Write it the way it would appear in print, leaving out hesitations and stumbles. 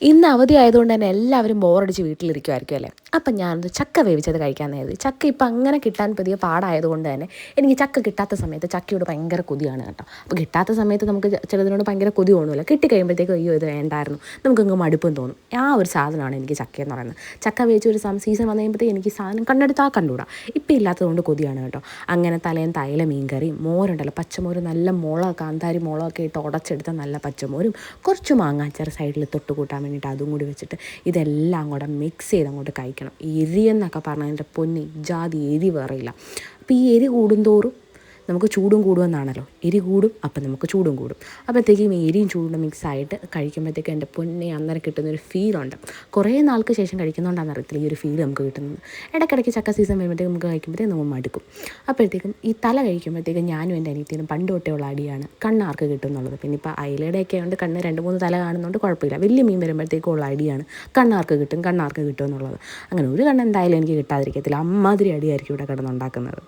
ഇന്ന് അവധി ആയതുകൊണ്ട് തന്നെ എല്ലാവരും ബോറടിച്ച് വീട്ടിലിരിക്കുമായിരിക്കും അല്ലേ. അപ്പം ഞാനൊന്ന് ചക്ക വേവിച്ചത് കഴിക്കാൻ കരുതി. ചക്ക ഇപ്പം അങ്ങനെ കിട്ടാൻ പുതിയ പാടായതുകൊണ്ട് തന്നെ എനിക്ക് ചക്ക കിട്ടാത്ത സമയത്ത് ചക്കയോട് ഭയങ്കര കൊതിയാണ് കേട്ടോ. അപ്പോൾ കിട്ടാത്ത സമയത്ത് നമുക്ക് ചിലതിനോട് ഭയങ്കര കൊതി തോന്നുമല്ലോ. കിട്ടിക്കഴിയുമ്പോഴത്തേക്കും അയ്യോ ഇത് വേണ്ടായിരുന്നു, നമുക്കങ്ങ് മടുപ്പും തോന്നും. ആ ഒരു സാധനമാണ് എനിക്ക് ചക്ക എന്ന് പറയുന്നത്. ചക്ക വേവിച്ച ഒരു സീസൺ വന്നു കഴിയുമ്പോഴത്തേക്ക് എനിക്ക് സാധനം കണ്ടെടുത്താൽ കണ്ടുകൂടാ. ഇപ്പം ഇല്ലാത്തതുകൊണ്ട് കൊതിയാണ് കേട്ടോ. അങ്ങനെ തലേന്ന് തൈല മീൻകറി, മോരുണ്ടല്ലോ, പച്ചമോര്, നല്ല മുളക്, കാന്താരി മുളകൊക്കെ ഇട്ട് ഉടച്ചെടുത്ത നല്ല പച്ചമോരും, കുറച്ച് മാങ്ങാച്ചാർ സൈഡിൽ തൊട്ട് കൂട്ടാൻ വേണ്ടിയിട്ട് അതും കൂടി വെച്ചിട്ട് ഇതെല്ലാം കൂടെ മിക്സ് ചെയ്ത് അങ്ങോട്ട് കഴിക്കണം. എരി എന്നൊക്കെ പറഞ്ഞാൽ എൻ്റെ പൊന്നി ജാതി എരി വേറെയില്ല. അപ്പോൾ ഈ എരി കൂടുന്തോറും നമുക്ക് ചൂടും കൂടുമെന്നാണല്ലോ. എരി കൂടും അപ്പം നമുക്ക് ചൂടും കൂടും. അപ്പോഴത്തേക്കും എരിയും ചൂടും മിക്സായിട്ട് കഴിക്കുമ്പോഴത്തേക്കും എൻ്റെ പൊന്നെ അന്നേരം കിട്ടുന്നൊരു ഫീലുണ്ട്. കുറേ നാൾക്ക് ശേഷം കഴിക്കുന്നതുകൊണ്ടാണെന്ന് അറിയത്തില്ല ഈ ഒരു ഫീൽ നമുക്ക് കിട്ടുന്നത്. ഇടയ്ക്കിടയ്ക്ക് ചക്ക സീസൺ വരുമ്പോഴത്തേക്കും നമുക്ക് കഴിക്കുമ്പോഴത്തേക്കും നമ്മൾ മടുക്കും. അപ്പോഴത്തേക്കും ഈ തല കഴിക്കുമ്പോഴത്തേക്കും ഞാനും എൻ്റെ അനിയത്തിനും പണ്ട് തൊട്ടേ ഉള്ള അടിയാണ് കണ്ണാർക്ക് കിട്ടും എന്നുള്ളത്. പിന്നെ ഇപ്പോൾ അയിലയുടെയൊക്കെ ഉണ്ട് കണ്ണ് 2-3 തല കാണുന്നതുകൊണ്ട് കുഴപ്പമില്ല. വലിയ മീൻ വരുമ്പോഴത്തേക്കും ഉള്ള അടിയാണ് കണ്ണാർക്ക് കിട്ടും എന്നുള്ളത്. അങ്ങനെ ഒരു കണ്ണ് എന്തായാലും എനിക്ക് കിട്ടാതിരിക്കത്തില്ല. അമ്മാതിരി അടിയായിരിക്കും ഇവിടെ കിടന്നുണ്ടാക്കുന്നത്.